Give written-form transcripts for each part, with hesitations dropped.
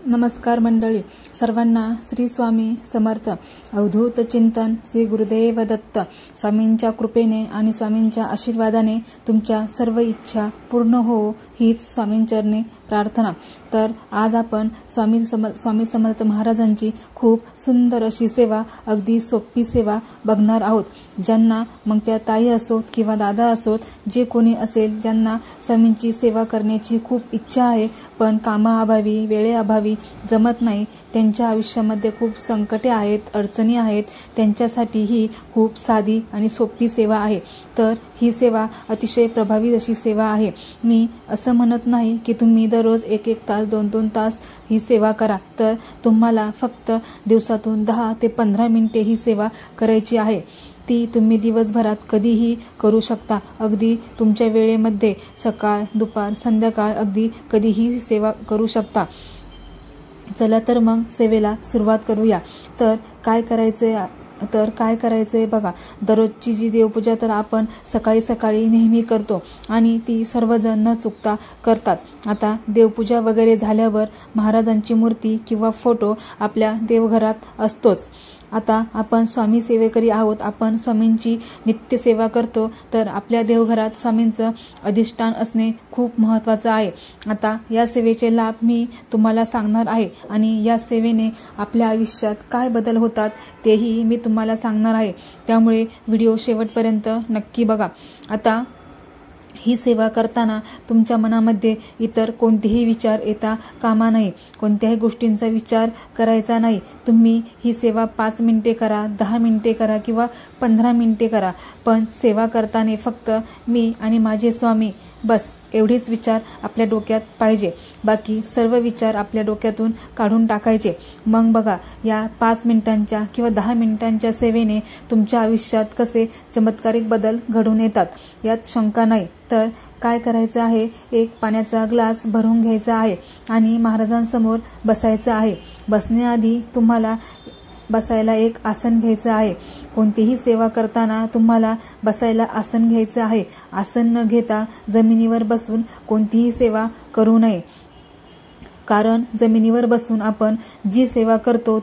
नमस्कार मंडळी, सर्वांना श्री स्वामी समर्थ. अवधूत चिंतन श्री गुरुदेव दत्त. स्वामींच्या कृपेने आणि स्वामींच्या आशीर्वादाने तुमच्या सर्व इच्छा पूर्ण हो हीच स्वामींचरणी प्रार्थना. तर आज आपण स्वामी समर्थ महाराजांची खूप सुंदर अशी सेवा, अगदी सोपी सेवा बघणार आहोत. ज्यांना मग त्या ताई असोत किंवा दादा असोत, जे कोणी असेल, ज्यांना स्वामींची सेवा करण्याची खूप इच्छा आहे पण कामाअभावी वेळेअभावी जमत नाही, त्यांच्या आयुष्यामध्ये खूप संकटे आहेत, अडचणी आहेत, त्यांच्यासाठी ही खूप साधी आणि सोपी सेवा आहे. तर ही सेवा अतिशय प्रभावी अशी सेवा आहे. मी असं म्हणत नाही की तुम्ही दररोज 1-1 तास 2-2 तास ही सेवा करा. तर तुम्हाला फक्त दिवसातून 10 ते 15 मिनिटे ही सेवा करायची आहे. ती तुम्ही दिवसभरात कधीही करू शकता. अगदी तुमच्या वेळेमध्ये सकाळ, दुपार, संध्याकाळ अगदी कधीही सेवा करू शकता. चला तर मग सेवेला सुरुवात करूया. तर काय करायचंय बघा. दररोजची जी देवपूजा तर आपण सकाळी सकाळी नेहमी करतो आणि ती सर्वजण न चुकता करतात. आता देवपूजा वगैरे झाल्यावर महाराजांची मूर्ती किंवा फोटो आपल्या देवघरात असतोच. आता आपण स्वामी सेवेकरी आहोत, आपण स्वामींची नित्य सेवा करतो, तर आपल्या देवघरात स्वामींचं अधिष्ठान असणे खूप महत्त्वाचं आहे. आता या सेवेचे लाभ मी तुम्हाला सांगणार आहे आणि या सेवेने आपल्या आयुष्यात काय बदल होतात तेही मी तुम्हाला सांगणार आहे. त्यामुळे व्हिडिओ शेवटपर्यंत नक्की बघा. आता ही सेवा करताना तुमच्या मनामध्ये इतर कोणतेही विचार येता कामा नये. कोणत्याही गोष्टींचा विचार करायचा नाही. तुम्ही ही सेवा 5 मिनिटे करा, 10 मिनिटे करा किंवा 15 मिनिटे करा, पण सेवा करताना फक्त मी आणि माझे स्वामी, बस एवढेच विचार आपल्या डोक्यात पाहिजे. बाकी सर्व विचार आपल्या डोक्यातून काढून टाकायचे. मग बघा, या 5 मिनिटांच्या किंवा 10 मिनिटांच्या सेवेने तुमच्या आयुष्यात कसे चमत्कारिक बदल घडून येतात, यात शंका नाही. तर काय करायचं आहे, एक पाण्याचा ग्लास भरून घ्यायचा आहे आणि महाराजांसमोर बसायचं आहे. बसण्याआधी तुम्हाला बसायला एक आसन घ्यायचं आहे. कोणतीही सेवा करताना तुम्हाला बसायला आसन घ्यायचं आहे. आसन न घेता जमिनीवर बसून कोणतीही सेवा करू नये. कारण जमिनीवर बसून आपण जी सेवा करतो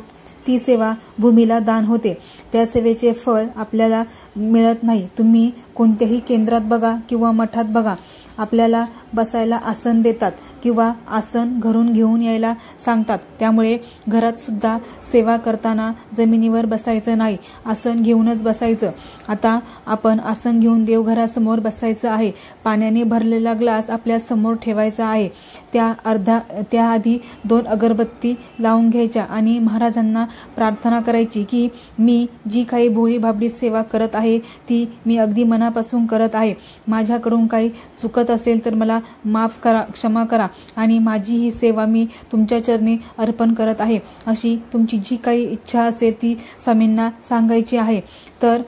ती सेवा भूमीला दान होते. त्या सेवेचे फळ आपल्याला मिळत नाही. तुम्ही कोणत्याही केंद्रात बघा किंवा मठात बघा, आपल्याला बसायला आसन देतात किंवा आसन घरून घेऊन यायला सांगतात. त्यामुळे घरात सुद्धा सेवा करताना जमिनीवर बसायचं नाही, आसन घेऊनच बसायचं. आता आपण आसन घेऊन देवघरासमोर बसायचं आहे. पाण्याने भरलेला ग्लास आपल्या समोर ठेवायचा आहे. त्याआधी 2 अगरबत्ती लावून घ्यायच्या आणि महाराजांना प्रार्थना करायची की मी जी काही भोळी भाबडी सेवा करत आहे ती मी अगदी मनापासून करत आहे. माझ्याकडून काही चुकत असेल तर मला माफ करा, क्षमा करा आणि माझी ही सेवा मी तुमच्या चरणी अर्पण करत आहे. अशी तुमची जी काही इच्छा असेल ती स्वामींना सांगायची आहे. तर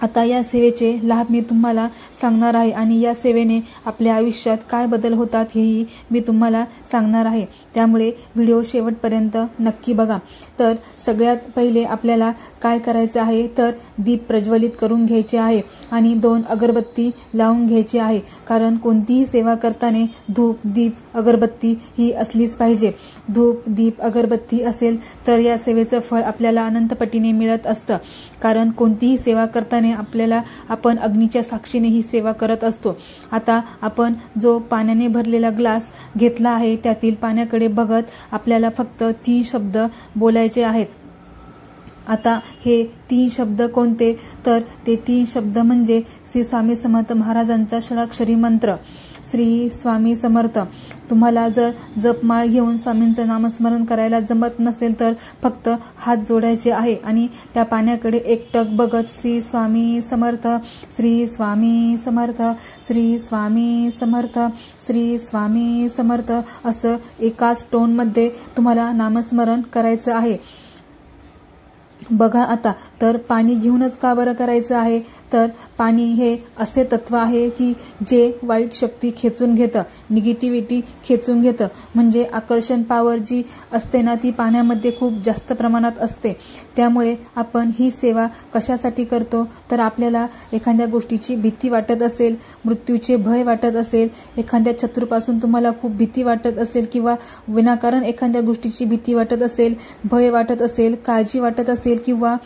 आता या सेवेचे लाभ मी तुम्हाला सांगणार आहे आणि या सेवेने आपल्या आयुष्यात काय बदल होतात हेही मी तुम्हाला सांगणार आहे. त्यामुळे व्हिडिओ शेवटपर्यंत नक्की बघा. तर सगळ्यात पहिले आपल्याला काय करायचं आहे, तर दीप प्रज्वलित करून घ्यायचे आहे आणि 2 अगरबत्ती लावून घ्यायची आहे. कारण कोणतीही सेवा करताना धूप, दीप, अगरबत्ती ही असलीच पाहिजे. धूप, दीप, अगरबत्ती असेल तर या सेवेचं फळ आपल्याला अनंतपटीने मिळत असतं. कारण कोणतीही सेवा करताना आपण अग्नीच्या साक्षीने ही सेवा करत असतो. आता आपण जो पाण्याने भरलेला ग्लास घेतला आहे त्यातील पाण्याकडे बघत आपल्याला फक्त 3 शब्द बोलायचे आहेत. आता हे 3 शब्द कोणते, तर ते 3 शब्द म्हणजे श्री स्वामी समर्थ महाराजांचा षडाक्षरी मंत्र, श्री स्वामी समर्थ. तुम्हाला जर जपमाळ घेऊन स्वामींचं नामस्मरण करायला जमत नसेल तर फक्त हात जोडायचे आहे आणि त्या पाण्याकडे एकटक बघत श्री स्वामी समर्थ, श्री स्वामी समर्थ, श्री स्वामी समर्थ, श्री स्वामी समर्थ असं एकाच टोनमध्ये तुम्हाला नामस्मरण करायचं आहे. बघा आता, तर पाणी घेऊनच का बरं करायचं आहे? तर पाणी हे असे तत्व आहे की जे वाईट शक्ती खेचून घेतं, निगेटिव्हिटी खेचून घेतं. म्हणजे आकर्षण पॉवर जी असते ना, ती पाण्यामध्ये खूप जास्त प्रमाणात असते. त्यामुळे आपण ही सेवा कशासाठी करतो? तर आपल्याला एखाद्या गोष्टीची भीती वाटत असेल, मृत्यूचे भय वाटत असेल, एखाद्या शत्रूपासून तुम्हाला खूप भीती वाटत असेल किंवा विनाकारण एखाद्या गोष्टीची भीती वाटत असेल, भय वाटत असेल, काळजी वाटत असेल किंवा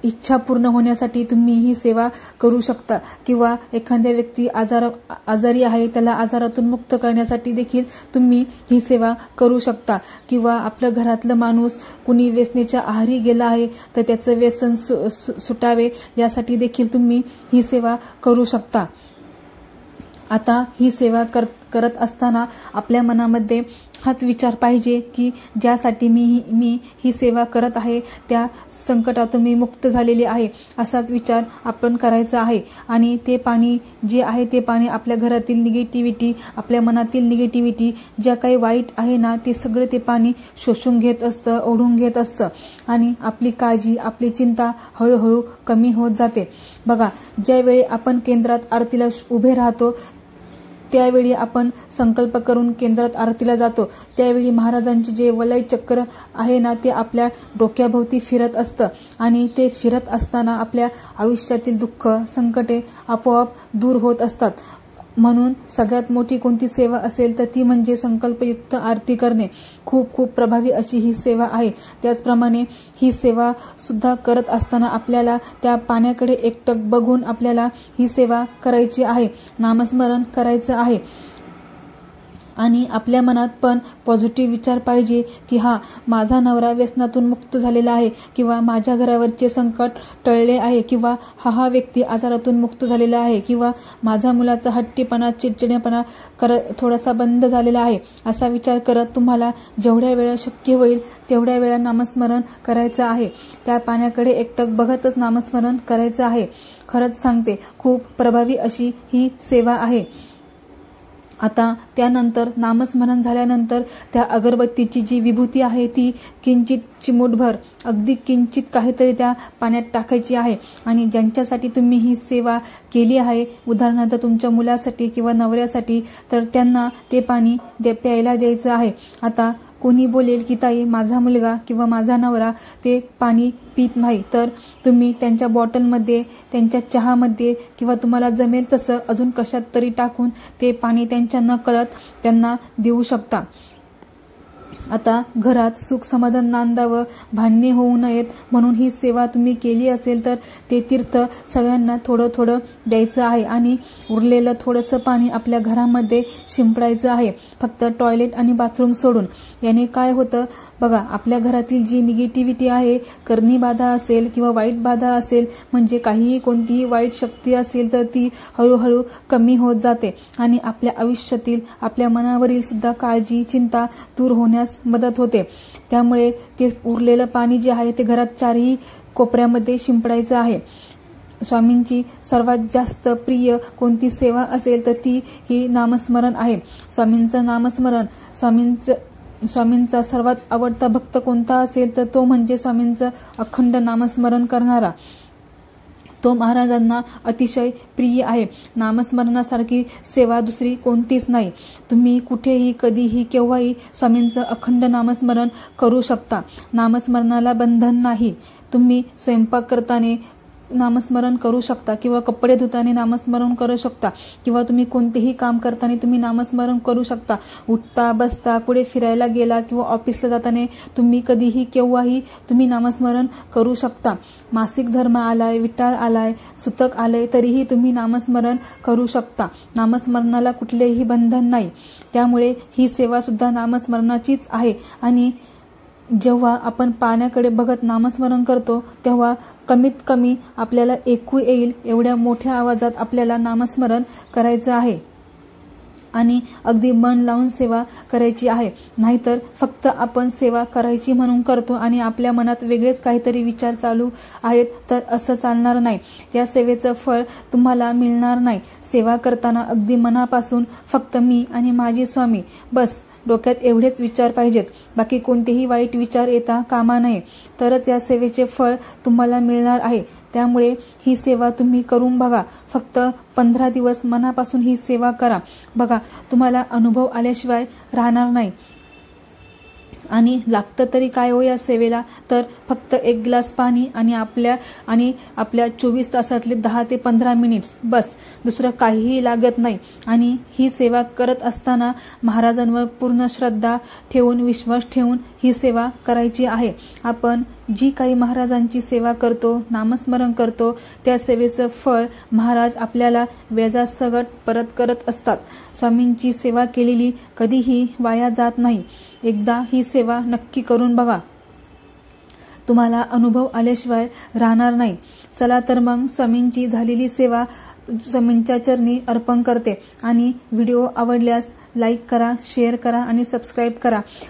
इच्छा पूर्ण होण्यासाठी तुम्ही ही सेवा करू शकता. किंवा एखाद्या व्यक्ती आजारी आहे, त्याला आजारातून मुक्त करण्यासाठी देखील तुम्ही ही सेवा करू शकता. किंवा आपलं घरातलं माणूस कुणी व्यसनेच्या आहारी गेला आहे, तर त्याचं व्यसन सुटावे यासाठी देखील तुम्ही ही सेवा करू शकता. आता ही सेवा करत असताना आपल्या मनामध्ये हाच विचार पाहिजे की ज्यासाठी मी ही सेवा करत आहे त्या संकटातून मी मुक्त झालेली आहे, असाच विचार आपण करायचा आहे. आणि ते पाणी जे आहे ते पाणी आपल्या घरातील निगेटिव्हिटी, आपल्या मनातील निगेटिव्हिटी ज्या काही वाईट आहे ना, ते सगळं ते पाणी शोषून घेत असतं, ओढून घेत असतं. आणि आपली काळजी, आपली चिंता हळूहळू कमी होत जाते. बघा, ज्यावेळी आपण केंद्रात आरतीला उभे राहतो, त्यावेळी आपण संकल्प करून केंद्रात आरतीला जातो, त्यावेळी महाराजांचे जे वलय चक्र आहे ना, ते आपल्या डोक्याभोवती फिरत असतं. आणि ते फिरत असताना आपल्या आयुष्यातील दुःख, संकटे आपोआप दूर होत असतात. म्हणून सगळ्यात मोठी कोणती सेवा असेल तर ती म्हणजे संकल्पयुक्त आरती करणे. खूप खूप प्रभावी अशी ही सेवा आहे. त्याचप्रमाणे ही सेवा सुद्धा करत असताना आपल्याला त्या पाण्याकडे एकटक बघून आपल्याला ही सेवा करायची आहे, नामस्मरण करायचं आहे. आणि आपल्या मनात पण पॉझिटिव्ह विचार पाहिजे की माझा नवरा व्यसनातून मुक्त झालेला आहे, किंवा माझ्या घरावरचे संकट टळले आहे, किंवा हा व्यक्ती आजारातून मुक्त झालेला आहे, किंवा माझा मुलाचा हट्टीपणा, चिडचिडेपणा थोडासा बंद झालेला आहे. असा विचार करत तुम्हाला जेवढ्या वेळा शक्य होईल तेवढ्या वेळा नामस्मरण करायचं आहे. त्या पाण्याकडे एकटक बघतच नामस्मरण करायचं आहे. खरंच सांगते, खूप प्रभावी अशी ही सेवा आहे. आता त्यानंतर नामस्मरण झाल्यानंतर त्या अगरबत्तीची जी विभूती आहे ती किंचित चिमूटभर, अगदी किंचित काहीतरी त्या पाण्यात टाकायची आहे. आणि ज्यांच्यासाठी तुम्ही ही सेवा केली आहे, उदाहरणार्थ तुमच्या मुलासाठी किंवा नवऱ्यासाठी, तर त्यांना ते पाणी प्यायला द्यायचं आहे. आता कोणी बोलेल की ताई, माझा मुलगा किंवा माझा नवरा ते पाणी पित नाही, तर तुम्ही त्यांच्या बॉटलमध्ये, त्यांच्या चहामध्ये किंवा तुम्हाला जमेल तसं अजून कशात तरी टाकून ते पाणी त्यांच्या नकळत त्यांना देऊ शकता. आता घरात सुख समाधान नांदावं, भांडणे होऊ नयेत म्हणून ही सेवा तुम्ही केली असेल तर ते तीर्थ सगळ्यांना थोडं थोडं द्यायचं आहे. आणि उरलेलं थोडंसं पाणी आपल्या घरामध्ये शिंपडायचं आहे, फक्त टॉयलेट आणि बाथरूम सोडून. याने काय होतं बघा, आपल्या घरातील जी निगेटिव्हिटी आहे, करणी बाधा असेल किंवा वाईट बाधा असेल, म्हणजे काहीही कोणतीही वाईट शक्ती असेल तर ती हळूहळू कमी होत जाते. आणि आपल्या आयुष्यातील, आपल्या मनावरील सुद्धा काळजी, चिंता दूर होण्यास मदत होते. त्यामुळे ते उरलेलं पाणी जे आहे ते घरात चारही कोपऱ्यामध्ये शिंपडायचं आहे. स्वामींची सर्वात जास्त प्रिय कोणती सेवा असेल तर ती ही नामस्मरण आहे. स्वामींचं नामस्मरण, स्वामींचा सर्वात आवडता भक्त कोणता असेल तर तो म्हणजे स्वामींचं अखंड नामस्मरण करणारा. तो महाराजांना अतिशय प्रिय आहे. नामस्मरणासारखी सेवा दुसरी कोणतीच नाही. तुम्ही कुठेही, कधीही, केव्हाही स्वामींचं अखंड नामस्मरण करू शकता. नामस्मरणाला बंधन नाही. तुम्ही स्वयंपाक करताना नामस्मरण करू शकता, किंवा कपडे धुताना नामस्मरण करू शकता, किंवा तुम्ही कोणतेही काम करताना तुम्ही नामस्मरण करू शकता. उठता, बसता, कुठे फिरायला गेला किंवा ऑफिसला जाताना तुम्ही कधीही, केव्हाही तुम्ही नामस्मरण करू शकता. मासिक धर्म आलाय, विटाळ आलाय, सुतक आलंय, तरीही तुम्ही नामस्मरण करू शकता. नामस्मरणाला कुठलेही बंधन नाही. त्यामुळे ही सेवा सुद्धा नामस्मरणाचीच आहे. आणि जेव्हा आपण पाण्याकडे बघत नामस्मरण करतो तेव्हा कमीत कमी आपल्याला ऐकू येईल एवढ्या मोठ्या आवाजात आपल्याला नामस्मरण करायचं आहे. आणि अगदी मन लावून सेवा करायची आहे. नाहीतर फक्त आपण सेवा करायची म्हणून करतो आणि आपल्या मनात वेगळेच काहीतरी विचार चालू आहेत, तर असं चालणार नाही. त्या सेवेचं फळ तुम्हाला मिळणार नाही. सेवा करताना अगदी मनापासून फक्त मी आणि माझे स्वामी, बस डोक्यात एवढेच विचार पाहिजेत, बाकी कोणतेही वाईट विचार येता कामा नये, तरच या सेवेचे फळ तुम्हाला मिळणार आहे. त्यामुळे ही सेवा तुम्ही करून बघा. फक्त 15 दिवस मनापासून ही सेवा करा बघा, तुम्हाला अनुभव आल्याशिवाय राहणार नाही. आणि लागतं तरी काय हो या सेवेला, तर फक्त 1 ग्लास पाणी आणि आपल्या 24 तासातले 10 ते 15 मिनिट्स, बस. दुसरं काहीही लागत नाही. आणि ही सेवा करत असताना महाराजांवर पूर्ण श्रद्धा ठेवून, विश्वास ठेवून ही सेवा करायची आहे. आपण जी काही महाराजांची सेवा करतो, नामस्मरण करतो, त्या सेवेचं फळ महाराज आपल्याला व्याजासकट परत करत असतात. स्वामींची सेवा केलेली कधीही वाया जात नाही. एकदा ही सेवा नक्की करून बघा, तुम्हाला अनुभव आल्याशिवाय राहणार नाही. चला तर मग स्वामींची झालेली सेवा स्वामींच्या चरणी अर्पण करते. आणि व्हिडिओ आवडल्यास लाईक करा, शेअर करा आणि सबस्क्राईब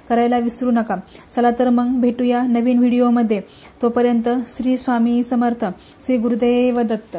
करायला विसरू नका. चला तर मग भेटूया नवीन व्हिडिओमध्ये. तोपर्यंत श्री स्वामी समर्थ. श्री गुरुदेव दत्त.